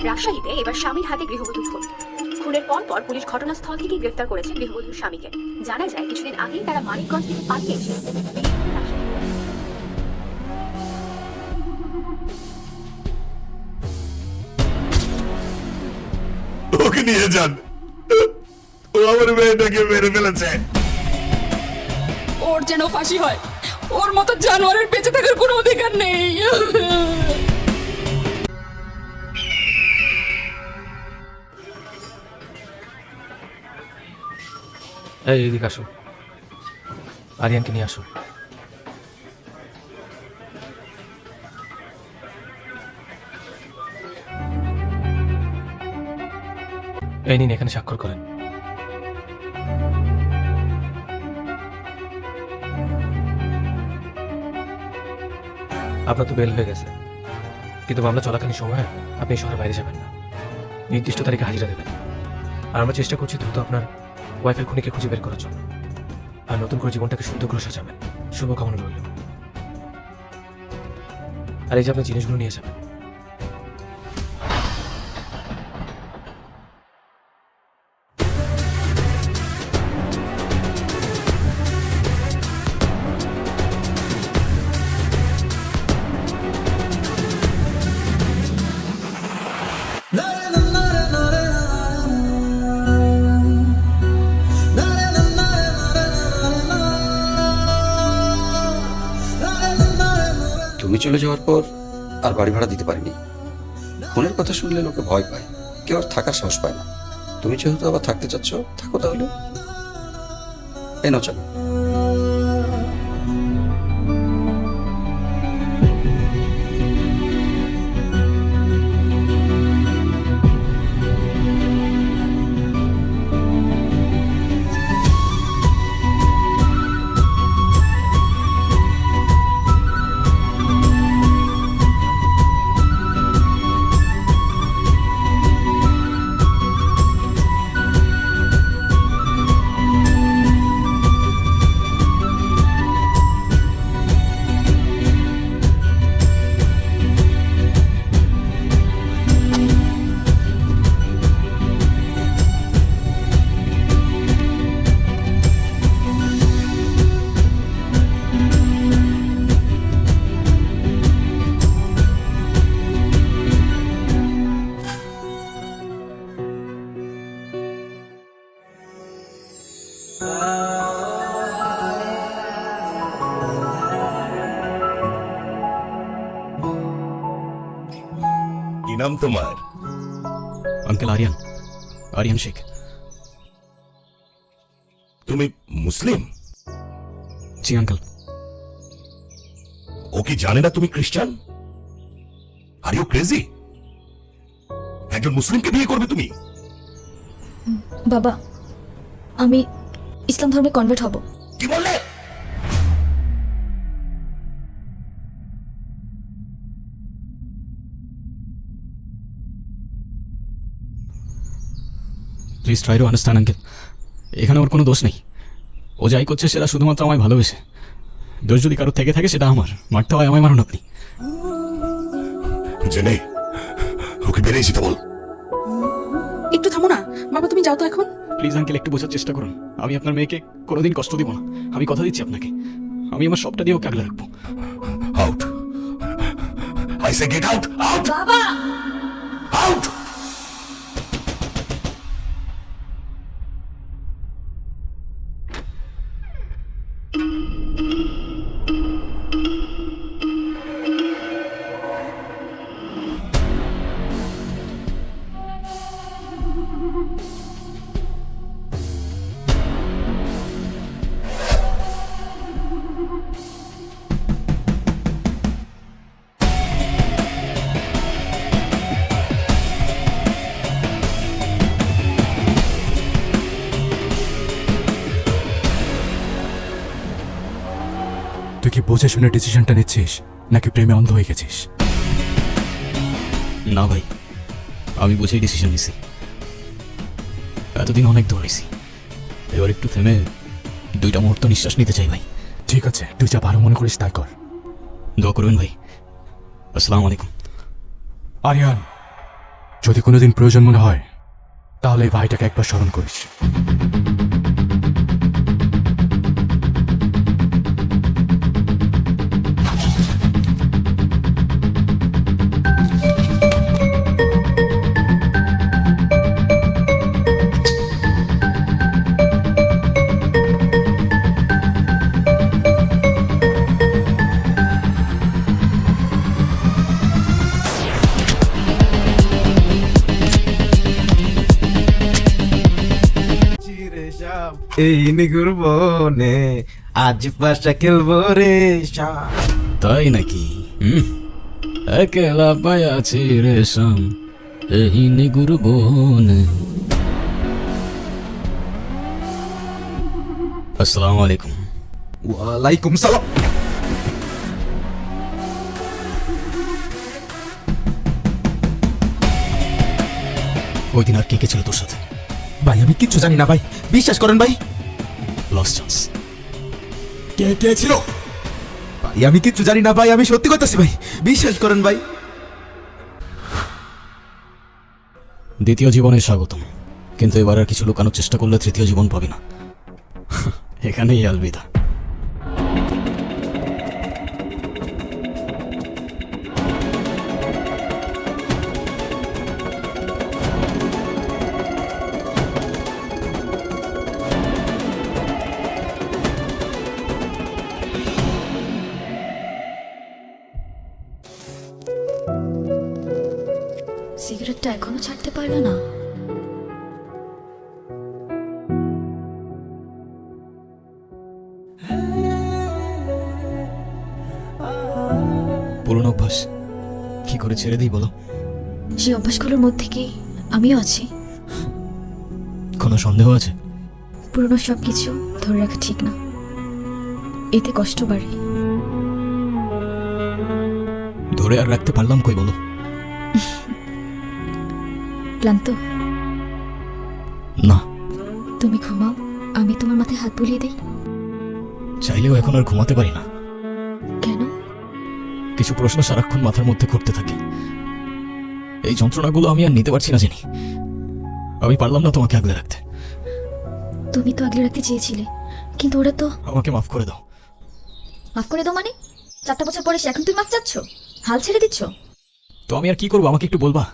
রাজশাহীতে এবার স্বামীর হাতে গৃহবধূ খুন। খুনের পর পুলিশ ঘটনাস্থল থেকে গ্রেফতার করেছে গৃহবধূর স্বামীকে। জানা যায় কিছুদিন আগেই তারা মানিকগঞ্জ থেকে পালিয়ে এসে ওকে নিয়ে যান, ও আমার মেয়েটাকে মেরে ফেলেছে। ওর যেন ফাঁসি হয়, ওর মতো জানোয়ারের বেঁচে থাকার কোনো অধিকার নেই। এই এদিকে আসো, আরিয়ানকে নিয়ে আসো। এই নিন, এখানে স্বাক্ষর করেন। আপনার তো বেল হয়ে গেছে, কিন্তু মামলা চলাকালীন সময়ে আপনি শহরের বাইরে যাবেন না, নির্দিষ্ট তারিখে হাজিরা দেবেন। আর আমরা চেষ্টা করছি দ্রুত আপনার ওয়াইফের খুনিকে খুঁজে বের করার জন্য, আর নতুন করে জীবনটাকে সুন্দর করে সাজাবেন। শুভকামনা রইল। আর এই যে আপনার জিনিসগুলো নিয়ে যাবেন। তুমি চলে যাওয়ার পর আর বাড়ি ভাড়া দিতে পারিনি। খুনের কথা শুনলে লোকে ভয় পায়, কেউ আর থাকার সাহস পায় না। তুমি যেহেতু আবার থাকতে চাচ্ছ, থাকো তাহলে। এই নাও চলো। কি নাম তোমার? আঙ্কেল আরিয়ান, আরিয়ান শেখ। তুমি মুসলিম? জি আঙ্কেল। ও কি জানে না তুমি খ্রিস্টান? Are you crazy? একজন মুসলিমকে বিয়ে করবে তুমি? বাবা, আমি ইসলাম ধর্মে কনভার্ট হব। কি বললে? Please try to understand uncle, এখানে ওর কোনো দোষ নেই। ও যাই করছে সেটা শুধুমাত্র আমায় ভালোবেসে। দোষ যদি কারোর থেকে থাকে সেটা আমার। মারতে হয় আমায় মারুন আপনি। জেনে ওকে বেরিয়ে যেতে বল। একটু থামো না বাবা, তুমি যাও তো এখন। প্লিজ আঙ্কেল, একটু বোঝার চেষ্টা করুন। আমি আপনার মেয়েকে কোনোদিন কষ্ট দিব না, আমি কথা দিচ্ছি আপনাকে। আমি আমার সবটা দিয়ে ওকে আগলে রাখবো। Out, I say get out, out, বাবা, আউট। তুই কি বুঝে শুনে ডিসিশনটা নিচ্ছিস, নাকি প্রেমে অন্ধ হয়ে গেছিস? না ভাই, আমি বুঝেই ডিসিশন নিছি। এতদিন অনেক দৌড়েছি, এবার একটু থেমে 2টা মুহূর্ত নিঃশ্বাস নিতে চাই ভাই। ঠিক আছে, তুই যা ভালো মনে করিস তাই কর। দোয়া করবেন ভাই। আসসালামু আলাইকুম। আরিয়ান, যদি কোনোদিন প্রয়োজন মনে হয় তাহলে এই ভাইটাকে একবার স্মরণ করিস। এই নিগুর বনে আজ পাশা খেলবো রে শাম। তাই নাকি? একলা পায়াছি রেশম এই নিগুর বনে। আসসালামু আলাইকুম। ওয়ালাইকুম সালাম। ওই দিন আর কে কে ছিল তোর সাথে? ভাই আমি কিচ্ছু জানি না ভাই, বিশ্বাস করেন ভাই। Loss chance. কে কে ছিল ভাই? আমি কিচ্ছু জানি না ভাই, আমি সত্যি করতেছি ভাই, বিশ্বাস করেন ভাই। দ্বিতীয় জীবনে স্বাগতম, কিন্তু এবার আর কিছু লুকানোর চেষ্টা করলে তৃতীয় জীবন পাবি না। এখানেই আলবিদা। সিগারেটটা এখনো ছাড়তে পারলো না। পুরনো অভ্যাস, কি করে ছেড়ে দিই বলো? সেই অভ্যাসগুলোর মধ্যে কি আমিও আছি? কোনো সন্দেহ আছে? পুরনো সব কিছু ধরে রাখা ঠিক না, এতে কষ্ট বাড়ে। ধরে আর রাখতে পারলাম কই বলো? ক্লান্ত? না। তুমি ঘুমাও, আমি তোমার মাথায় হাত বুলিয়ে দিই। চাইলেও এখন আর ঘুমাতে পারি না। কেন? কিছু প্রশ্ন সারাক্ষণ মাথার মধ্যে ঘুরতে থাকে। এই যন্ত্রণাগুলো আমি আর নিতে পারছি না জানি। আমি পারলাম না তোমাকে আগলে রাখতে। তুমি তো আগলে রাখতে চেয়েছিলে, কিন্তু ওরা তো। আমাকে মাফ করে দাও। মাফ করে দাও মানে? 4টা বছর পরে এখন তুমি মাফ চাচ্ছ? হাল ছেড়ে দিচ্ছ? তো আমি আর কি করবো? আমাকে একটু বলবা?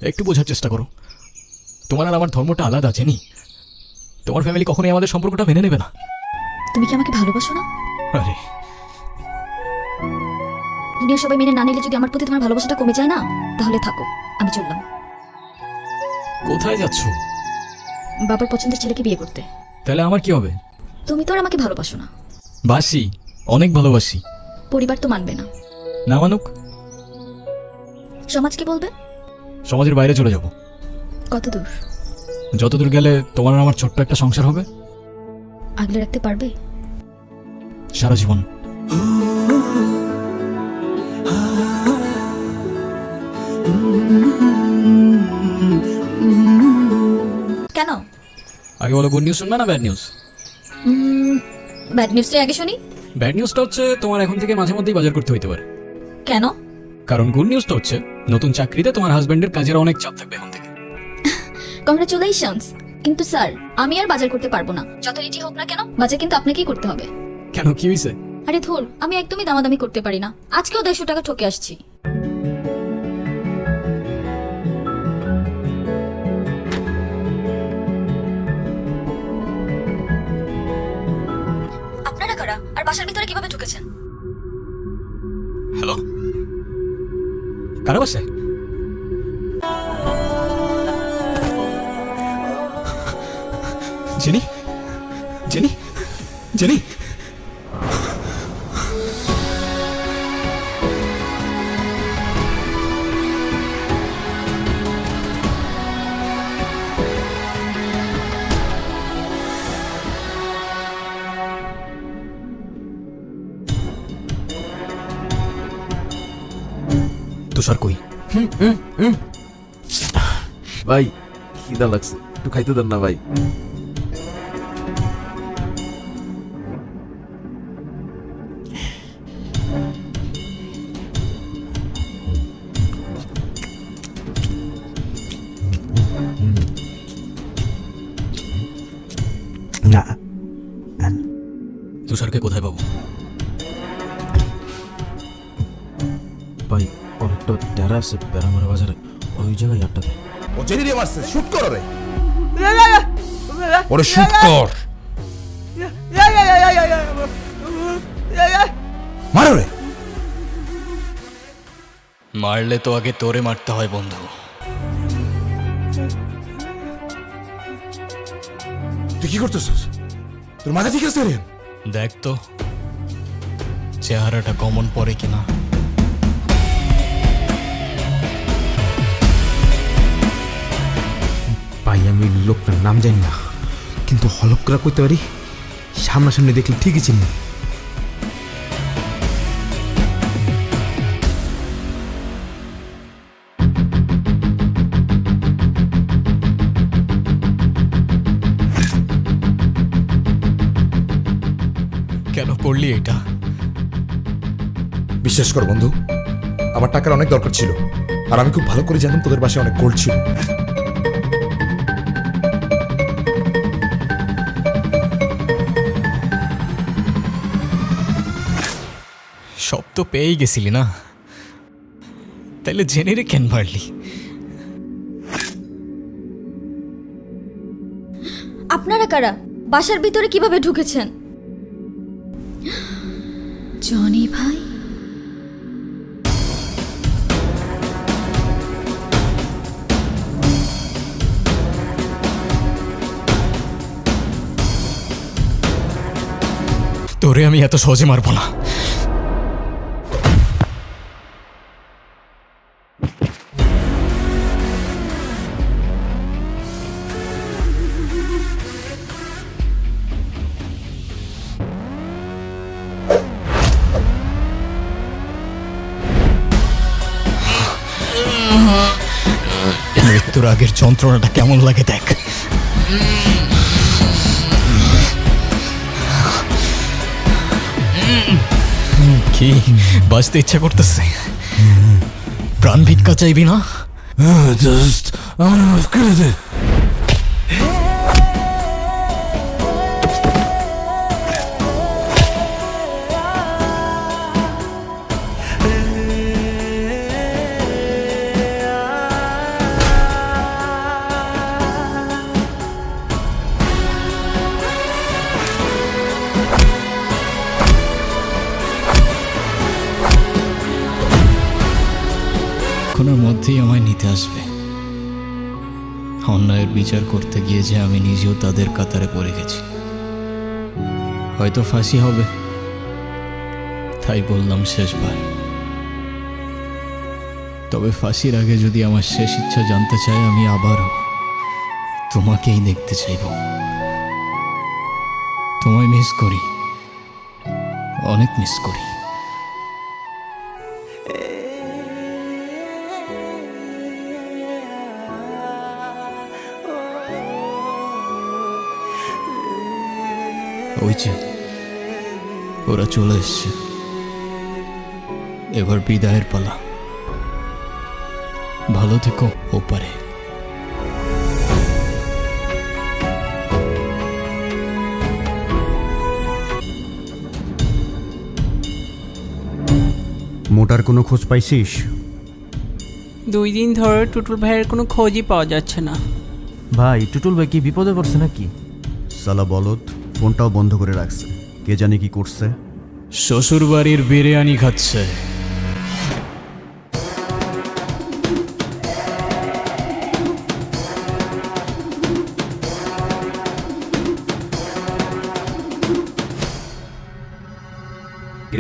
একটু বোঝার চেষ্টা করো। তোমার আর আমার ধর্মটা আলাদা জেনি। তোমার ফ্যামিলি কখনোই আমাদের সম্পর্কটা মেনে নেবে না। তুমি কি আমাকে ভালোবাসো না? আরে দুনিয়ার সবাই মেনে না নিলে যদি আমার প্রতি তোমার ভালোবাসাটা কমে যায় না, তাহলে থাকো, আমি চললাম। কোথায় যাচ্ছ? বাবার পছন্দের ছেলেকে বিয়ে করতে। তাহলে আমার কি হবে? তুমি তো আর আমাকে ভালোবাসো না। বাসি, অনেক ভালোবাসি। পরিবার তো মানবে না। না মানুক? সমাজ কি বলবে? সমাজের বাইরে চলে যাব। কত দূর? যতদূর গেলে তোমার আর আমার ছোট্ট একটা সংসার হবে। আগলে রাখতে পারবে? সারা জীবন। কেন? আগে বলো, গুড নিউজ শুনবে না ব্যাড নিউজ? ব্যাড নিউজটাই আগে শুনি। ব্যাড নিউজটা হচ্ছে তোমার এখন থেকে মাঝে মধ্যেই বাজার করতে হইতে পারে। কেন? কারণ গুড নিউজটা হচ্ছে নতুন চাকরিতে তোমার হাজবেন্ডের কাজের অনেক চাপ থাকবে এখন থেকে। কংগ্রেচুলেশনস। কিন্তু স্যার, আমি আর বাজার করতে পারবো না। যত রেটি হোক না কেন, বাজার কিন্তু আপনাকেই করতে হবে। কেন, কি হয়েছে? আরে ধুর, আমি একদমই দামাদামি করতে পারি না। আজকেও 150 টাকা ঠকে আসছি। আপনারা কারা আর বাসার ভিতরে কিভাবে ঢুকেছেন? হ্যালো, কারা বাসায়? Jenny, jenny, jenny. তুষার কই? ভাই খিদা লাগছে, একটু খাইতে দেন না ভাই। ওনাকে কোথায় পাবো? ভাই অনেকটা টেরা আছে প্যারামারা বাজারে, ওই জায়গায় আটটা দেয়। ও জেনে দিয়ে মারছে, শুট করো রে, ওরে শুট কর, মারো রে। মারলে তো আগে তোরে মারতে হয় বন্ধু। তুই কি করতেছিস? তোর মাথা ঠিক আছে রে? দেখ তো চেহারাটা কমন পড়ে কিনা। ভাই আমি লোকটার নাম জানি না, কিন্তু হলপ করে কইতে পারি সামনাসামনি দেখলে ঠিকই চিনি। কেন করলি এটা? বিশ্বাস কর বন্ধু, আমার টাকার অনেক দরকার ছিল, আর আমি খুব ভালো করে জানতাম তোদের বাসায় অনেক গোল্ড ছিল। সব তো পেয়েই গেছিলি না, তাইলে জেনে রে কেন মারলি? আপনারা কারা? বাসার ভিতরে কিভাবে ঢুকেছেন? জনি ভাই, তোরে আমি এত সহজে মারবো না। মৃত্যুর আগের যন্ত্রণাটা কেমন লাগে দেখ। কি বাঁচতে ইচ্ছা করতেছে? প্রাণ ভিক্ষা চাইবি না? আমার মাফ করে দে। কিছুক্ষণের মধ্যেই আমায় নিতে আসবে। অন্যায়ের বিচার করতে গিয়ে যে আমি নিজেও তাদের কাতারে পড়ে গেছি। হয়তো ফাঁসি হবে, তাই বললাম শেষবার। তবে ফাঁসির আগে যদি আমার শেষ ইচ্ছা জানতে চায়, আমি আবারও তোমাকেই দেখতে চাইব। তোমায় মিস করি, অনেক মিস করি। ওই যে ওরা চলে এসছে, এবার বিদায়ের পালা। ভালো থেকো ওপারে। মোটার কোনো খোঁজ পাইছিস? 2 দিন ধরে টুটুল ভাইয়ের কোনো খোঁজই পাওয়া যাচ্ছে না। ভাই টুটুল ভাই কি বিপদে পড়ছে নাকি? সালা বলদ, ফোনটাও বন্ধ করে রাখছে, কে জানে কি করছে। শ্বশুর বাড়ির বিরিয়ানি খাচ্ছে।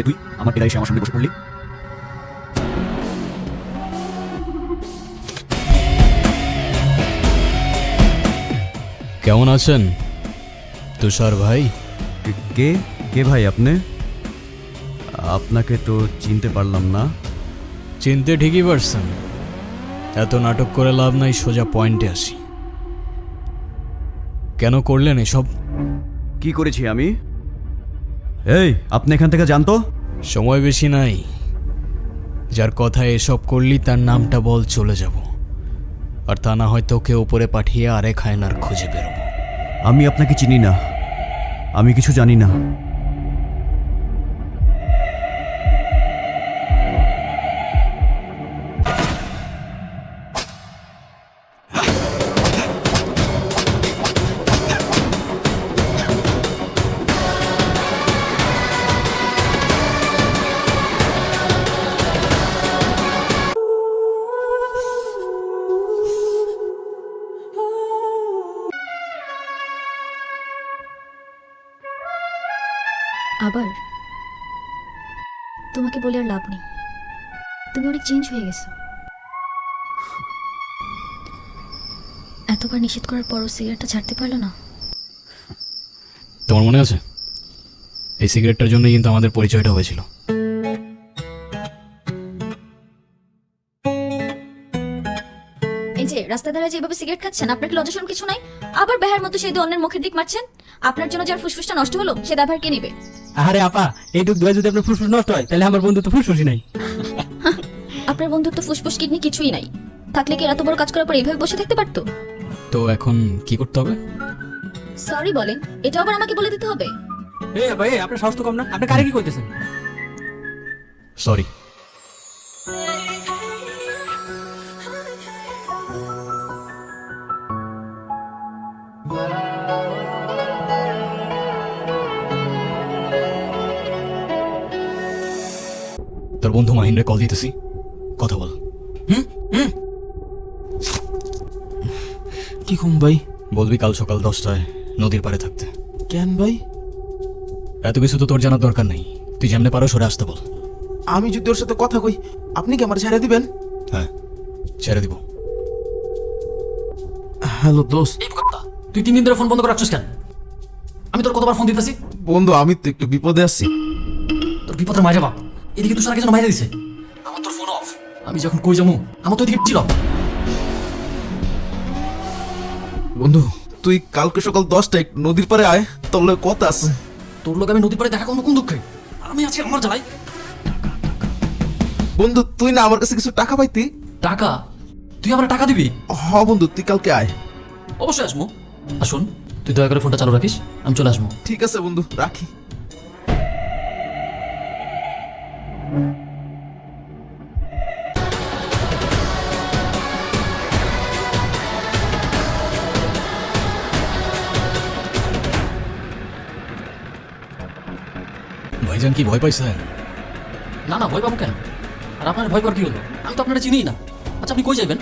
তুই আমার পিতা এসে আমার সামনে বসে পড়লি। কেমন আছেন তুষার ভাই? কে কে ভাই আপনি? আপনাকে তো চিনতে পারলাম না। চিনতে ঠিকই পারছেন, এত নাটক করে লাভ নাই, সোজা পয়েন্টে আসি। কেন করলেন এসব? কি করেছি আমি? এই আপনি এখান থেকে জানতো? সময় বেশি নাই, যার কথায় এসব করলি তার নামটা বল, চলে যাব। আর তা না হয়তো ওকে উপরে পাঠিয়ে আরেক হায়নার খুঁজে বেরোবো। আমি আপনাকে চিনি না, আমি কিছু জানি না। আবার তোমাকে বলে আর লাভ নেই, তুমি অনেক চেঞ্জ হয়ে গেছো। এতবার নিষেধ করার পরও সিগারেটটা ছাড়তে পারলো না। তোমার মনে আছে এই সিগারেটটার জন্যই কিন্তু আমাদের পরিচয়টা হয়েছিল। এই যে রাস্তা ধারে যেভাবে সিগারেট খাচ্ছেন, আপনার কি লজ্জা শরম কিছু নাই? আবার বেহার মতো সেই অন্যের মুখের দিক মারছেন। আপনার জন্য যার ফুসফুসটা নষ্ট হলো সে দাভার কে নিবে? আরে আপা, এইটুক দুয়ে যদি আপনার ফুসফুস নষ্ট হয় তাহলে আমার বন্ধু তো ফুসফুসই নাই। আপনার বন্ধুর তো ফুসফুস কিডনি কিছুই নাই, থাকলে কি এত বড় কাজ করার পর এইভাবে বসে থাকতে পারতো? তো এখন কি করতে হবে? সরি বলেন, এটা আবার আমাকে বলে দিতে হবে? এই ভাই, আপনার সাহস তো কম না, আপনি কারে কি কইতেছেন? সরি। তোর বন্ধু মাহিন্দ্রে কল দিতেছি, কথা বল। কি কম ভাই? বলবি কাল সকাল 10টায় নদীর পাড়ে থাকতে। কেন ভাই? এত কিছু তো তোর জানার দরকার নেই, তুই যেমনে পারো সরে আসতে বল। আমি যদি ওর সাথে কথা কই, আপনি কি আমার ছেড়ে দিবেন? হ্যাঁ, ছেড়ে দিব। হ্যালো দোস্ত। তুই 3 দিন ধরে ফোন বন্ধ করে রাখছিস কেন? আমি তোর কতবার ফোন দিতেছি। বন্ধু আমি তো একটু বিপদে আছি। তোর বিপদের মাইরে বাপ, এদিকে তুই সারা কিছু মাইরে দিছে। আমার তোর ফোন অফ, আমি যখন কই যাবো আমার তো এদিকে ছিল। বন্ধু তুই কালকে সকাল 10টায় নদীর পাড়ে আয়, তোর লগে কথা আছে। তোর লোক আমি নদীর পাড়ে দেখা কোনো কোন দুঃখে? আমি আছি আমার জ্বালাই। বন্ধু তুই না আমার কাছে কিছু টাকা পাইতি? টাকা? তুই আমার টাকা দিবি? হ বন্ধু, তুই কালকে আয়। অবশ্যই আসবো। আসুন, তুই দয়া করে ফোনটা চালু রাখিস, আমি চলে আসবো। ঠিক আছে বন্ধু, রাখি। ভাইজান কি ভয় পাইছেন? না না, ভয় পাবো কেন? আর আপনার ভয় পাওয়ার কি হলো? আমি তো আপনারা চিনিই না। আচ্ছা, আপনি কই যাবেন?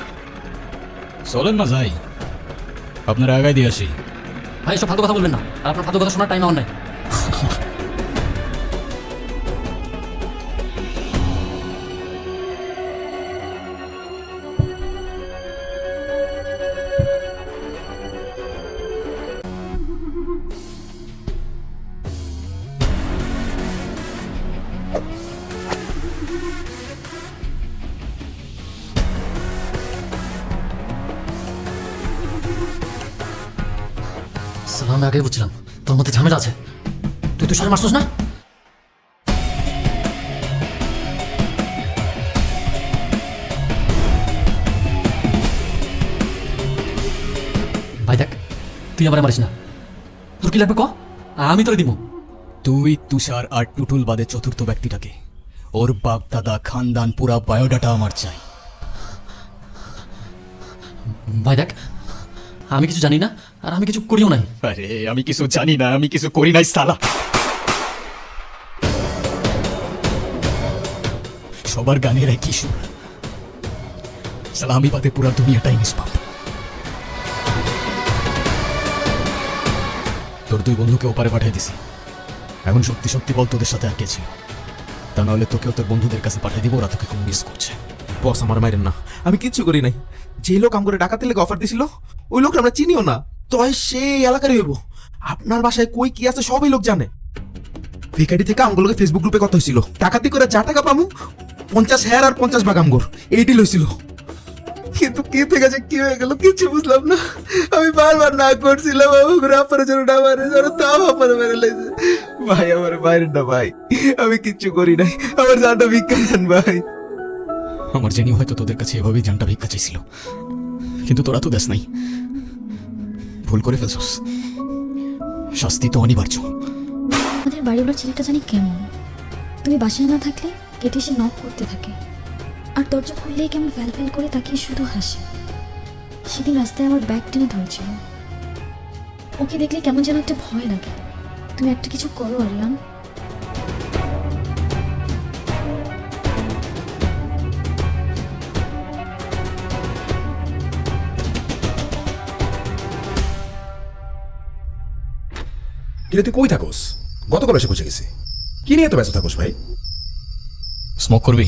চলেন না যাই, আপনারা আগায় দিয়ে আসি। ভাই, এসব ফালতু কথা বলবেন না, আর আপনার ফালতু কথা শোনার টাইম আমার নাই। আমি আগেই বুঝছিলাম তোর মধ্যে ঝামেলা আছে। তুই তুষারে মারছিস না? ভাই দেখ, তুই আমার মারিস না। তোর কি লাগবে ক, আমি তোরে দিব। তুই, তুষার আর টুটুল বাদে চতুর্থ ব্যক্তিটাকে, ওর বাপ দাদা খানদান পুরা বায়োডাটা আমার চাই। ভাই দেখ, আমি কিছু জানি না আর আমি কিছু করিও নাই। আরে আমি কিছু জানি না, আমি কিছু করি নাই সালা। সবার গানের একই সুর, সালা আমি বাদে পুরা দুনিয়াটাই নিষ্পাপ। তোর দুই বন্ধুকে ওপারে পাঠিয়ে দিছি, এখন সত্যি সত্যি বল তোদের সাথে আর কে ছিল? তা নাহলে তোকেও তোর বন্ধুদের কাছে পাঠিয়ে দিব, ওরা তোকে খুব মিস করছে। বস আমার মাইরেন না, আমি কিচ্ছু করি নাই। যে লোক আমগরে ডাকাতের লেগে অফার দিছিল ওই লোক আমরা চিনিও না, তো সেই এলাকারই হইব। আপনার বাসায় কই কি আছে সবই লোক জানে। ভিকারি থেকে আমগুলোকে ফেসবুক গ্রুপে কথা হয়েছিল, ডাকাতি করে যা টাকা পামু 50,000 আর 50 ভাগ আমগর, এই ডিল হয়েছিল। কিন্তু কি থেকে যে কি হয়ে গেল কিছু বুঝলাম না। আমি বারবার না করছিলাম আপনার জন্য না মারে, তাও আপনার মেরে লাইছে। ভাই আমার বাইরের না ভাই, আমি কিচ্ছু করি নাই, আমার জানটা ভিক্ষা দেন ভাই। আমার জেনি হয়তো তোদের কাছে এভাবেই জানটা ভিক্ষা চাইছিল, কিন্তু তোরা তো দেশ নাই, ভুল করে ফেলছস, শাস্তি তো অনিবার্য। আমাদের বাড়িওয়ালার ছেলেটা জানি কেমন, তুমি বাসায় না থাকলে কেটে এসে নক করতে থাকে, আর দরজা খুললেই কেমন ফ্যাল ফ্যাল করে তাকিয়ে শুধু হাসে। সেদিন রাস্তায় আমার ব্যাগ টেনে ধরেছিল, ওকে দেখলে কেমন যেন একটা ভয় লাগে। তুমি একটা কিছু করো আরিয়ান। কিরে তুই কই থাকোস? গতকাল এসে পৌঁছে গেছি। কি নিয়ে এত ব্যস্ত থাকোস ভাই? স্মোক করবি?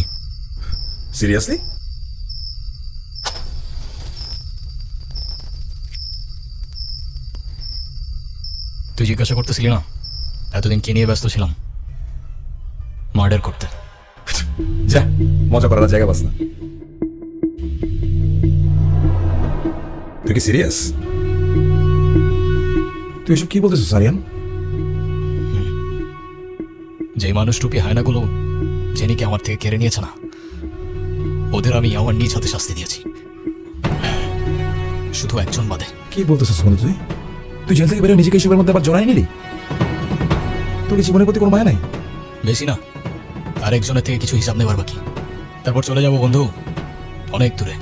সিরিয়াসলি? তুই জিজ্ঞাসা করতেছিলি না এতদিন কি নিয়ে ব্যস্ত ছিলাম? মার্ডার করতে। যা, মজা করার জায়গা পাস না। তুই কি সিরিয়াস? তুই এসব কি বলতেছিস সারিয়ান? যে মানুষ টুপি হায়নাগুলো জেনিকে আমার থেকে কেড়ে নিয়েছে না, ওদের আমি আমার নিজ হাতে শাস্তি দিয়েছি, শুধু একজন বাদে। কি বলতেছিস বন্ধু তুই? তুই জেল থেকে বেরোয় নিজেকে এসবের মধ্যে আবার জড়াই নিলি? তোর কি জীবনের প্রতি কোনো মায়া নাই? বেশি না, আরেকজনের থেকে কিছু হিসাব নেবার বাকি। তারপর চলে যাব বন্ধু, অনেক দূরে।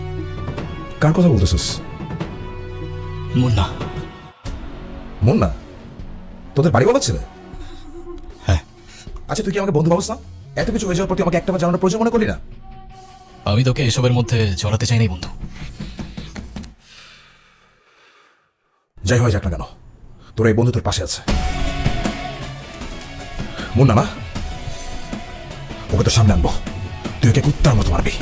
কার কথা বলতেছিস? মুন্না। মুন্না? তোদের বাড়ি বলা ছেলে? হ্যাঁ। আচ্ছা, তুই কি আমাকে বন্ধু ভাবস না? এত কিছু হয়ে যাওয়ার প্রতি আমাকে একটাবার জানানোর প্রয়োজন মনে করলি না? আমি তোকে এসবের মধ্যে জড়াতে চাই নাই বন্ধু। যাই হয়ে যাক না কেন, তোর এই বন্ধু তোর পাশে আছে। মুন্না না, ওকে তো সামনে আনবো, তুই ওকে কুত্তার মতো মারবি।